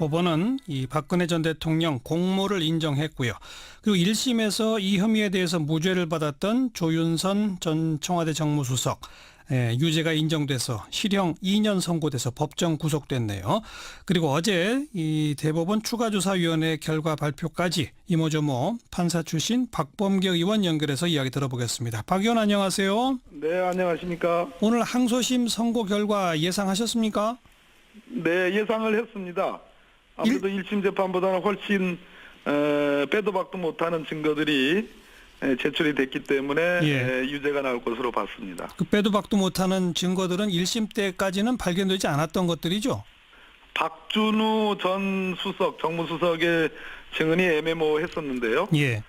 법원은 이 박근혜 전 대통령 공모를 인정했고요. 그리고 1심에서 이 혐의에 대해서 무죄를 받았던 조윤선 전 청와대 정무수석 유죄가 인정돼서 실형 2년 선고돼서 법정 구속됐네요. 그리고 어제 이 대법원 추가조사위원회 결과 발표까지 이모저모 판사 출신 박범계 의원 연결해서 이야기 들어보겠습니다. 박 의원 안녕하세요. 네, 안녕하십니까. 오늘 항소심 선고 결과 예상하셨습니까? 네, 예상을 했습니다. 아무래도 1심 재판보다는 훨씬 빼도 박도 못하는 증거들이 제출이 됐기 때문에 유죄가 나올 것으로 봤습니다. 그 빼도 박도 못하는 증거들은 1심 때까지는 발견되지 않았던 것들이죠? 박준우 전 수석, 정무수석의 증언이 애매모호했었는데요. 예.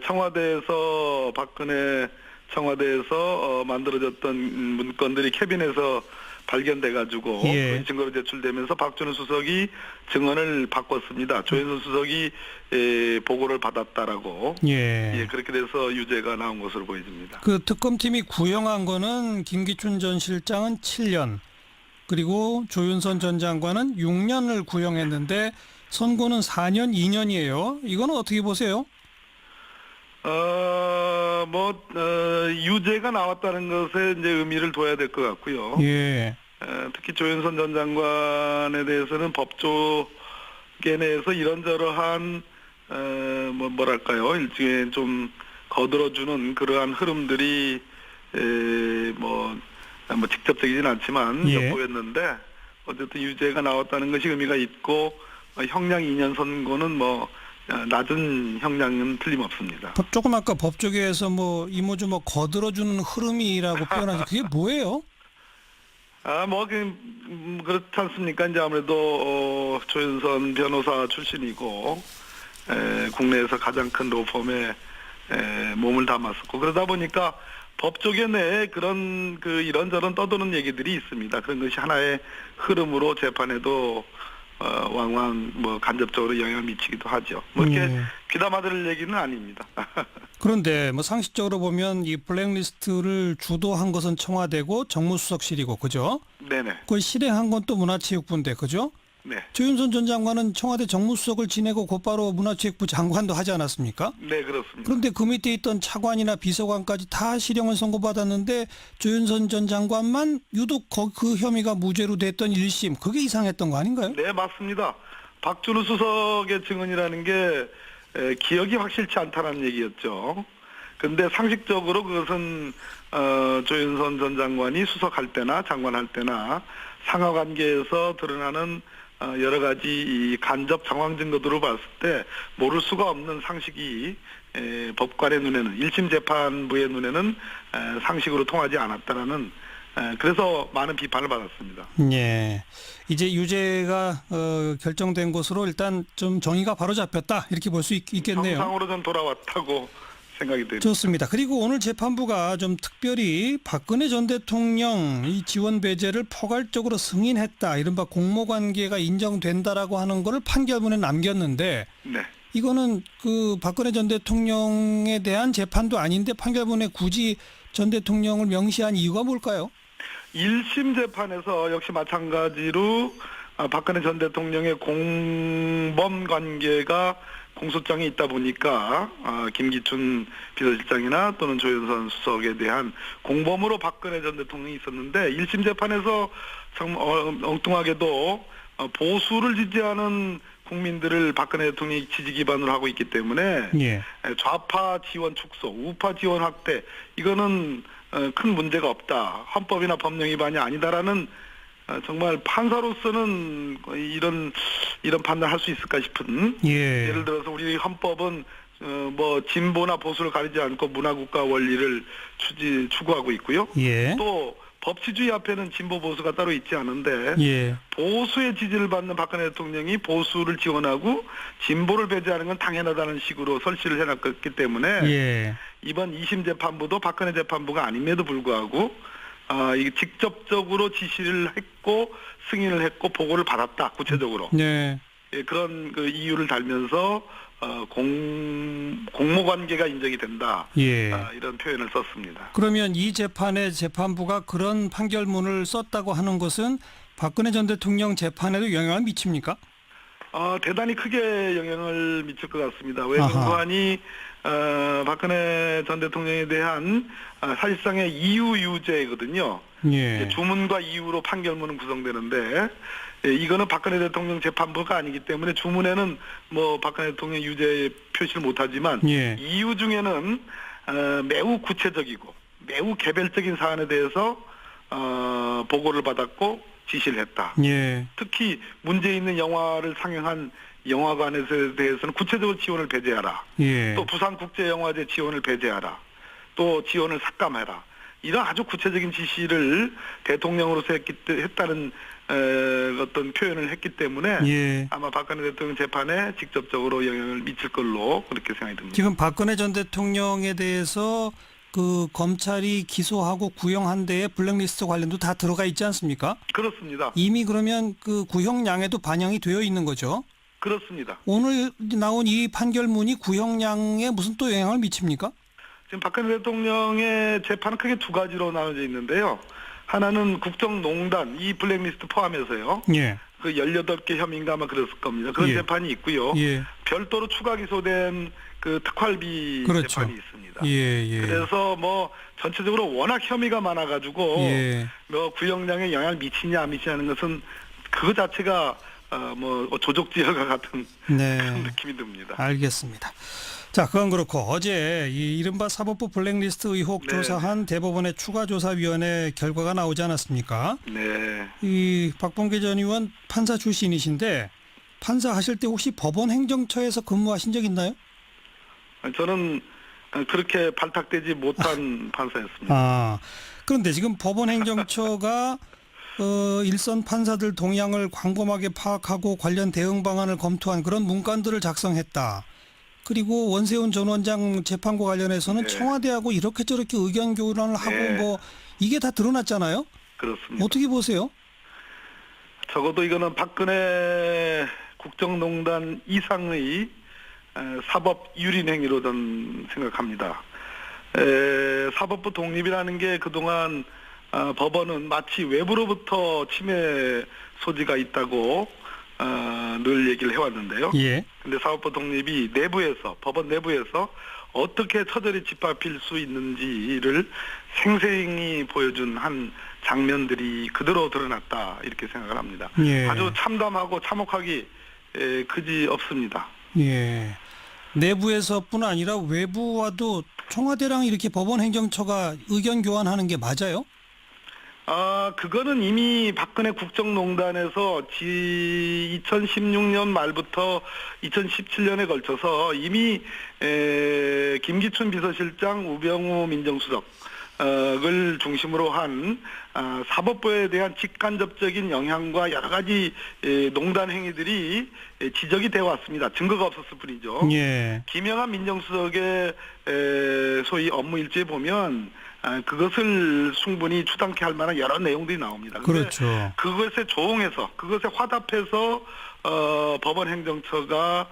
청와대에서 박근혜 청와대에서 만들어졌던 문건들이 캐빈에서 발견돼가지고 그 증거로 제출되면서 박준우 수석이 증언을 바꿨습니다. 조윤선 수석이 보고를 받았다라고 그렇게 돼서 유죄가 나온 것으로 보여집니다. 그 특검팀이 구형한 거는 김기춘 전 실장은 7년 그리고 조윤선 전 장관은 6년을 구형했는데 선고는 4년 2년이에요. 이거는 어떻게 보세요? 유죄가 나왔다는 것에 이제 의미를 둬야 될 것 같고요. 특히 조윤선 전 장관에 대해서는 법조계 내에서 이런저런한 일종의 좀 거들어주는 그러한 흐름들이 직접적이진 않지만 엿보였는데 어쨌든 유죄가 나왔다는 것이 의미가 있고 형량 2년 선고는 낮은 형량은 틀림없습니다. 조금 아까 법조계에서 이모저모 거들어주는 흐름이라고 표현하죠. 그게 뭐예요? 그렇지 않습니까? 이제 아무래도 조윤선 변호사 출신이고 국내에서 가장 큰 로펌에 몸을 담았었고 그러다 보니까 법조계 내에 그런 이런저런 떠도는 얘기들이 있습니다. 그런 것이 하나의 흐름으로 재판에도 왕왕 간접적으로 영향을 미치기도 하죠. 이렇게 귀담아 들을 얘기는 아닙니다. 그런데 상식적으로 보면 이 블랙리스트를 주도한 것은 청와대고 정무수석실이고 그죠? 네네. 그걸 실행한 건 또 문화체육부인데 그죠? 네. 조윤선 전 장관은 청와대 정무수석을 지내고 곧바로 문화체육부 장관도 하지 않았습니까? 네, 그렇습니다. 그런데 그 밑에 있던 차관이나 비서관까지 다 실형을 선고받았는데 조윤선 전 장관만 유독 그 혐의가 무죄로 됐던 1심 그게 이상했던 거 아닌가요? 네, 맞습니다. 박준우 수석의 증언이라는 게 기억이 확실치 않다는 얘기였죠. 근데 상식적으로 그것은 조윤선 전 장관이 수석할 때나 장관할 때나 상하관계에서 드러나는 여러 가지 이 간접 정황 증거들을 봤을 때 모를 수가 없는 상식이 법관의 눈에는 1심 재판부의 눈에는 상식으로 통하지 않았다라는 그래서 많은 비판을 받았습니다. 예. 이제 유죄가 결정된 것으로 일단 좀 정의가 바로 잡혔다 이렇게 볼 수 있겠네요. 정상으로 좀 돌아왔다고 생각이 됩니다. 좋습니다. 그리고 오늘 재판부가 좀 특별히 박근혜 전 대통령 이 지원 배제를 포괄적으로 승인했다. 이른바 공모관계가 인정된다라고 하는 거를 판결문에 남겼는데 이거는 그 박근혜 전 대통령에 대한 재판도 아닌데 판결문에 굳이 전 대통령을 명시한 이유가 뭘까요? 1심 재판에서 역시 마찬가지로 박근혜 전 대통령의 공범 관계가 공소장에 있다 보니까 김기춘 비서실장이나 또는 조윤선 수석에 대한 공범으로 박근혜 전 대통령이 있었는데 1심 재판에서 참 엉뚱하게도 보수를 지지하는 국민들을 박근혜 대통령이 지지 기반으로 하고 있기 때문에 좌파 지원 축소, 우파 지원 확대 이거는 큰 문제가 없다. 헌법이나 법령 위반이 아니다라는 정말 판사로서는 이런 판단할 수 있을까 싶은 예를 들어서 우리 헌법은 진보나 보수를 가리지 않고 문화국가 원리를 추구하고 있고요. 또 법치주의 앞에는 진보 보수가 따로 있지 않은데 보수의 지지를 받는 박근혜 대통령이 보수를 지원하고 진보를 배제하는 건 당연하다는 식으로 설치를 해놨기 때문에 이번 2심 재판부도 박근혜 재판부가 아님에도 불구하고 이게 직접적으로 지시를 했고 승인을 했고 보고를 받았다 구체적으로 그런 이유를 달면서 공모관계가 인정이 된다. 이런 표현을 썼습니다. 그러면 이 재판의 재판부가 그런 판결문을 썼다고 하는 것은 박근혜 전 대통령 재판에도 영향을 미칩니까? 대단히 크게 영향을 미칠 것 같습니다. 왜 아하. 김관이 박근혜 전 대통령에 대한 사실상의 이유유죄거든요. 예. 이제 주문과 이유로 판결문은 구성되는데 이거는 박근혜 대통령 재판부가 아니기 때문에 주문에는 뭐 박근혜 대통령 유죄 표시를 못하지만 예. 이유 중에는 매우 구체적이고 매우 개별적인 사안에 대해서 보고를 받았고 지시를 했다. 예. 특히 문제 있는 영화를 상영한 영화관에 대해서는 구체적으로 지원을 배제하라. 예. 또 부산국제영화제 지원을 배제하라. 또 지원을 삭감해라. 이런 아주 구체적인 지시를 대통령으로서 했다는 어떤 표현을 했기 때문에 예. 아마 박근혜 대통령 재판에 직접적으로 영향을 미칠 걸로 그렇게 생각이 듭니다. 지금 박근혜 전 대통령에 대해서 그 검찰이 기소하고 구형한 데에 블랙리스트 관련도 다 들어가 있지 않습니까? 그렇습니다. 이미 그러면 그 구형량에도 반영이 되어 있는 거죠. 그렇습니다. 오늘 나온 이 판결문이 구형량에 무슨 또 영향을 미칩니까? 지금 박근혜 대통령의 재판은 크게 두 가지로 나눠져 있는데요. 하나는 국정농단, 이 블랙리스트 포함해서요. 예. 그 18개 혐의인가 아마 그랬을 겁니다. 그런 예. 재판이 있고요. 예. 별도로 추가 기소된 그 특활비 그렇죠. 재판이 있습니다. 예, 예. 그래서 뭐 전체적으로 워낙 혐의가 많아가지고 예. 뭐 구형량에 영향을 미치냐 안 미치냐는 것은 그거 자체가 뭐 조족지혈과 같은 네. 그런 느낌이 듭니다. 알겠습니다. 자, 그건 그렇고 어제 이 이른바 사법부 블랙리스트 의혹 네. 조사한 대법원의 추가조사위원회 결과가 나오지 않았습니까? 네. 이 박범계 전 의원 판사 출신이신데 판사 하실 때 혹시 법원 행정처에서 근무하신 적 있나요? 저는 그렇게 발탁되지 못한 판사였습니다. 아, 그런데 지금 법원 행정처가 일선 판사들 동향을 광범하게 파악하고 관련 대응 방안을 검토한 그런 문건들을 작성했다. 그리고 원세훈 전 원장 재판과 관련해서는 네. 청와대하고 이렇게 저렇게 의견 교란을 하고 네. 뭐 이게 다 드러났잖아요. 그렇습니다. 어떻게 보세요? 적어도 이거는 박근혜 국정농단 이상의 사법 유린 행위로 저는 생각합니다. 사법부 독립이라는 게 그동안 법원은 마치 외부로부터 침해 소지가 있다고 늘 얘기를 해왔는데요. 예. 근데 사법부 독립이 내부에서 법원 내부에서 어떻게 처절히 짓밟힐 수 있는지를 생생히 보여준 한 장면들이 그대로 드러났다 이렇게 생각을 합니다. 예. 아주 참담하고 참혹하기 그지 없습니다. 예. 내부에서뿐 아니라 외부와도 청와대랑 이렇게 법원 행정처가 의견 교환하는 게 맞아요? 그거는 이미 박근혜 국정농단에서 2016년 말부터 2017년에 걸쳐서 이미 김기춘 비서실장, 우병우 민정수석을 중심으로 한 사법부에 대한 직간접적인 영향과 여러 가지 농단 행위들이 지적이 되어 왔습니다. 증거가 없었을 뿐이죠. 예. 김영한 민정수석의 소위 업무 일지에 보면 그것을 충분히 추단케 할 만한 여러 내용들이 나옵니다. 그렇죠. 그것에 조응해서 그것에 화답해서 법원 행정처가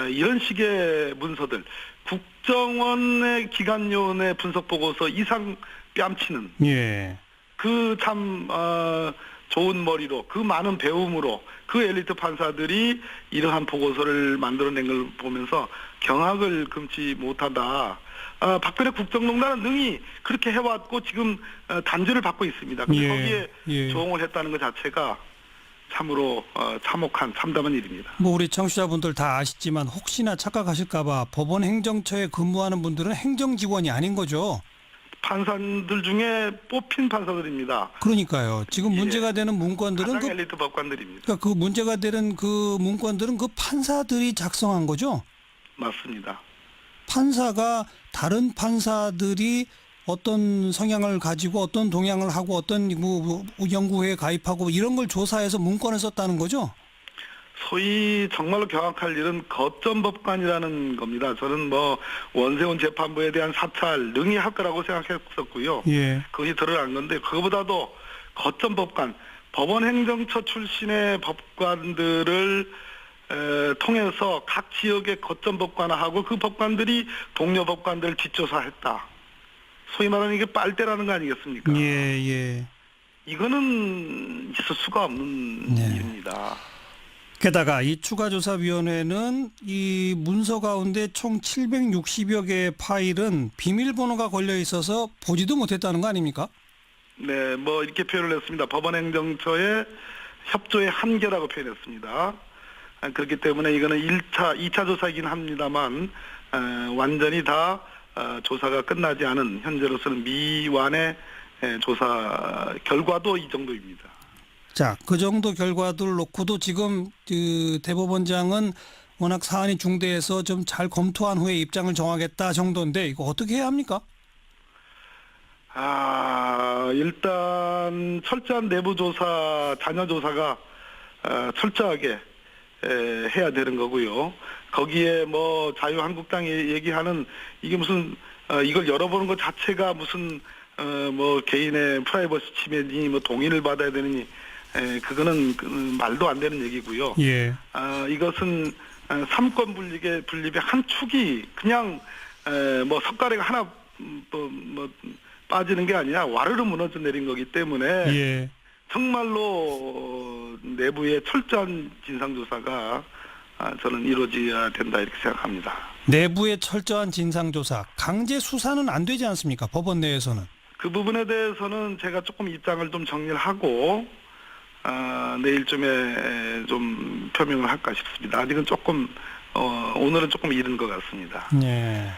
이런 식의 문서들 국정원의 기관요원의 분석 보고서 이상 뺨치는 예. 그 참 좋은 머리로 그 많은 배움으로 그 엘리트 판사들이 이러한 보고서를 만들어낸 걸 보면서 경악을 금치 못하다. 박근혜 국정농단은 능히 그렇게 해왔고 지금 단죄를 받고 있습니다. 근데 예, 거기에 예. 조응을 했다는 것 자체가 참으로 참혹한 참담한 일입니다. 뭐 우리 청취자분들 다 아시지만 혹시나 착각하실까봐 법원 행정처에 근무하는 분들은 행정직원이 아닌 거죠. 판사들 중에 뽑힌 판사들입니다. 그러니까요. 지금 예. 문제가 되는 문건들은 가장 엘리트 법관들입니다. 그러니까 그 문제가 되는 그 문건들은 그 판사들이 작성한 거죠. 맞습니다. 판사가 다른 판사들이 어떤 성향을 가지고 어떤 동향을 하고 어떤 뭐 연구회에 가입하고 이런 걸 조사해서 문건을 썼다는 거죠. 소위 정말로 경악할 일은 거점법관이라는 겁니다. 저는 뭐 원세훈 재판부에 대한 사찰 능히 할 거라고 생각했었고요. 예. 그것이 드러난 건데 그거보다도 거점법관, 법원 행정처 출신의 법관들을 통해서 각 지역의 거점 법관하고 그 법관들이 동료 법관들을 뒷조사했다. 소위 말하는 이게 빨대라는 거 아니겠습니까? 예. 이거는 있을 수가 없는 네. 일입니다. 게다가 이 추가조사위원회는 이 문서 가운데 총 760여 개의 파일은 비밀번호가 걸려 있어서 보지도 못했다는 거 아닙니까? 네, 뭐 이렇게 표현을 했습니다. 법원행정처의 협조의 한계라고 표현했습니다. 그렇기 때문에 이거는 2차 조사이긴 합니다만 완전히 다 조사가 끝나지 않은 현재로서는 미완의 조사 결과도 이 정도입니다. 자, 그 정도 결과들 놓고도 지금 그 대법원장은 워낙 사안이 중대해서 좀 잘 검토한 후에 입장을 정하겠다 정도인데 이거 어떻게 해야 합니까? 일단 철저한 내부 조사, 자녀 조사가 철저하게 해야 되는 거고요. 거기에 뭐 자유한국당이 얘기하는 이게 무슨 이걸 열어보는 것 자체가 무슨 뭐 개인의 프라이버시 침해니 뭐 동의를 받아야 되느니 그거는 말도 안 되는 얘기고요. 예. 이것은 삼권 분립의 한 축이 그냥 뭐 석가래가 하나 뭐 빠지는 게 아니라 와르르 무너져 내린 거기 때문에 예. 정말로 내부의 철저한 진상조사가 저는 이루어져야 된다 이렇게 생각합니다. 내부의 철저한 진상조사, 강제 수사는 안 되지 않습니까? 법원 내에서는. 그 부분에 대해서는 제가 조금 입장을 좀 정리를 하고 내일쯤에 좀 표명을 할까 싶습니다. 아직은 조금 오늘은 조금 이른 것 같습니다. 예.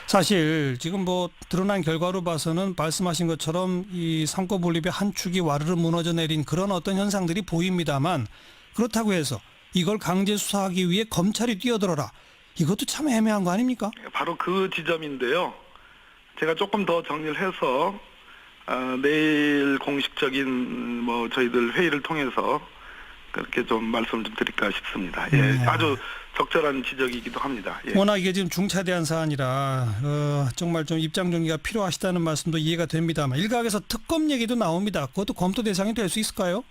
사실 지금 뭐 드러난 결과로 봐서는 말씀하신 것처럼 이 삼권 분립의 한 축이 와르르 무너져 내린 그런 어떤 현상들이 보입니다만 그렇다고 해서 이걸 강제 수사하기 위해 검찰이 뛰어들어라. 이것도 참 애매한 거 아닙니까? 바로 그 지점인데요. 제가 조금 더 정리를 해서 내일 공식적인 뭐 저희들 회의를 통해서 그렇게 좀 말씀을 좀 드릴까 싶습니다. 예, 아주 적절한 지적이기도 합니다. 예. 워낙 이게 지금 중차대한 사안이라 정말 좀 입장 정리가 필요하시다는 말씀도 이해가 됩니다만 일각에서 특검 얘기도 나옵니다. 그것도 검토 대상이 될 수 있을까요?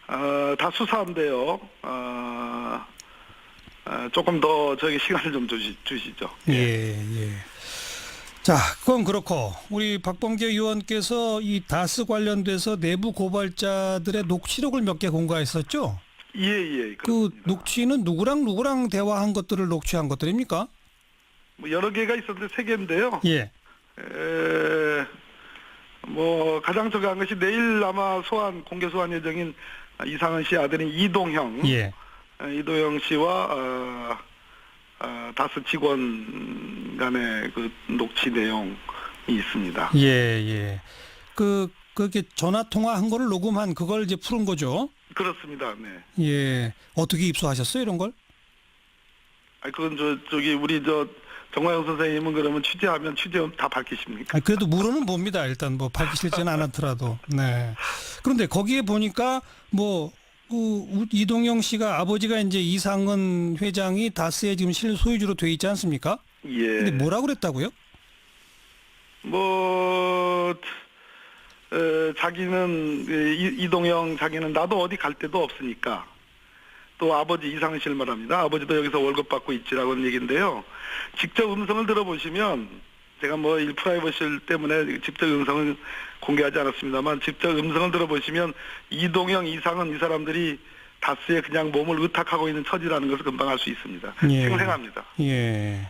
다 수사인데요. 조금 더 저에게 시간을 좀 주시죠. 예. 자, 그건 그렇고 우리 박범계 의원께서 이 다스 관련돼서 내부 고발자들의 녹취록을 몇 개 공개했었죠? 예. 그 그렇습니다. 녹취는 누구랑 대화한 것들을 녹취한 것들입니까? 뭐 여러 개가 있었는데 3개인데요. 예. 뭐 가장 중요한 것이 내일 아마 공개 소환 예정인 이상은 씨 아들인 이동형. 예. 이도영 씨와 다스 직원 간의 그 녹취 내용이 있습니다. 예. 그렇게 전화 통화한 거를 녹음한 그걸 이제 푸른 거죠. 그렇습니다. 네. 예. 어떻게 입수하셨어요, 이런 걸? 그건 저기 우리 정화영 선생님은 그러면 취재하면 취재원 다 밝히십니까? 그래도 물어는 봅니다. 일단 뭐 밝히실지는 않았더라도. 네. 그런데 거기에 보니까 뭐 이동영 씨가 아버지가 이제 이상은 회장이 다스의 지금 실소유주로 돼 있지 않습니까? 예. 근데 뭐라고 그랬다고요? 자기는 이동영 자기는 나도 어디 갈 데도 없으니까 또 아버지 이상은 씨를 말합니다. 아버지도 여기서 월급 받고 있지라고는 얘기인데요. 직접 음성을 들어보시면 제가 뭐 프라이버시 때문에 직접 음성을 공개하지 않았습니다만 직접 음성을 들어보시면 이동영 이상은 이 사람들이 다스에 그냥 몸을 의탁하고 있는 처지라는 것을 금방 알 수 있습니다. 예. 생생합니다. 예.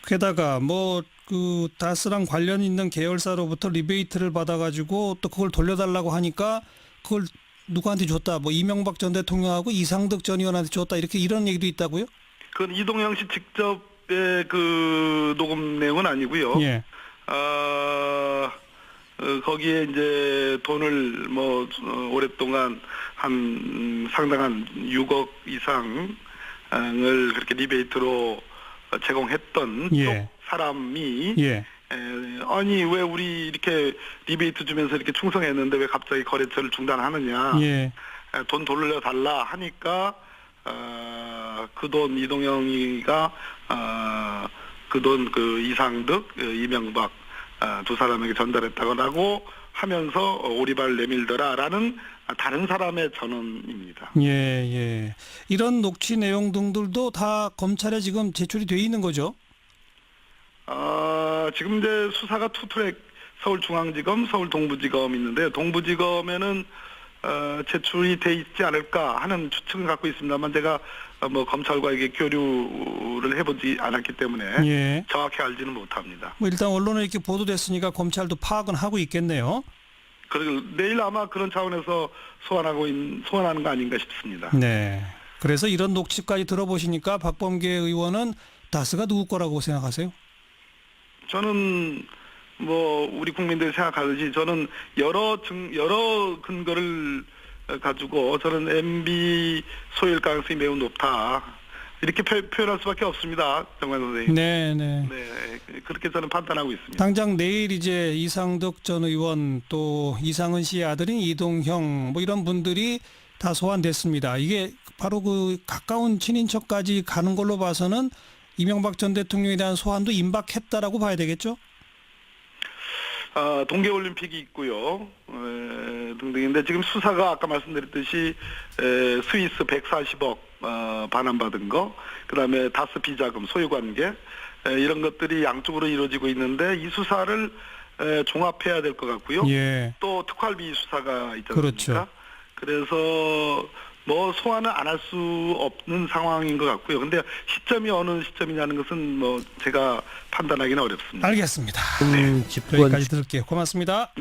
게다가 뭐 그 다스랑 관련 있는 계열사로부터 리베이트를 받아가지고 또 그걸 돌려달라고 하니까 그걸 누구한테 줬다. 뭐 이명박 전 대통령하고 이상득 전 의원한테 줬다. 이런 얘기도 있다고요? 그건 이동영 씨 직접의 그 녹음 내용은 아니고요. 예. 거기에 이제 돈을 뭐 오랫동안 한 상당한 6억 이상을 그렇게 리베이트로 제공했던 예. 쪽 사람이 예. 아니 왜 우리 이렇게 리베이트 주면서 이렇게 충성했는데 왜 갑자기 거래처를 중단하느냐? 예. 돈 돌려달라 하니까 그 돈 이동영이가 그 돈 그 이상득 이명박 두 사람에게 전달했다고 하면서 오리발 내밀더라라는 다른 사람의 전언입니다. 예. 이런 녹취 내용 등들도 다 검찰에 지금 제출이 돼 있는 거죠? 지금 이제 수사가 투트랙 서울중앙지검, 서울동부지검 있는데요. 동부지검에는 제출이 돼 있지 않을까 하는 추측을 갖고 있습니다만 제가 뭐 검찰과 이게 교류를 해보지 않았기 때문에 예. 정확히 알지는 못합니다. 뭐 일단 언론에 이렇게 보도됐으니까 검찰도 파악은 하고 있겠네요. 그리고 내일 아마 그런 차원에서 소환하는 거 아닌가 싶습니다. 네. 그래서 이런 녹취까지 들어보시니까 박범계 의원은 다스가 누구 거라고 생각하세요? 저는 뭐 우리 국민들이 생각하듯이 저는 여러 근거를 가지고 저는 MB 소유일 가능성이 매우 높다. 이렇게 표현할 수밖에 없습니다. 정관 선생님. 네. 네, 그렇게 저는 판단하고 있습니다. 당장 내일 이제 이상덕 전 의원 또 이상은 씨의 아들인 이동형 뭐 이런 분들이 다 소환됐습니다. 이게 바로 그 가까운 친인척까지 가는 걸로 봐서는 이명박 전 대통령에 대한 소환도 임박했다라고 봐야 되겠죠? 동계올림픽이 있고요. 등등인데 지금 수사가 아까 말씀드렸듯이 스위스 140억 반환받은 거, 그다음에 다스 비자금 소유관계 이런 것들이 양쪽으로 이루어지고 있는데 이 수사를 종합해야 될 것 같고요. 예. 또 특활비 수사가 있지 않습니까? 그렇죠. 그래서 뭐 소환을 안 할 수 없는 상황인 것 같고요. 근데 시점이 어느 시점이냐는 것은 뭐 제가 판단하기는 어렵습니다. 알겠습니다. 집권 여기까지 들을게요. 고맙습니다.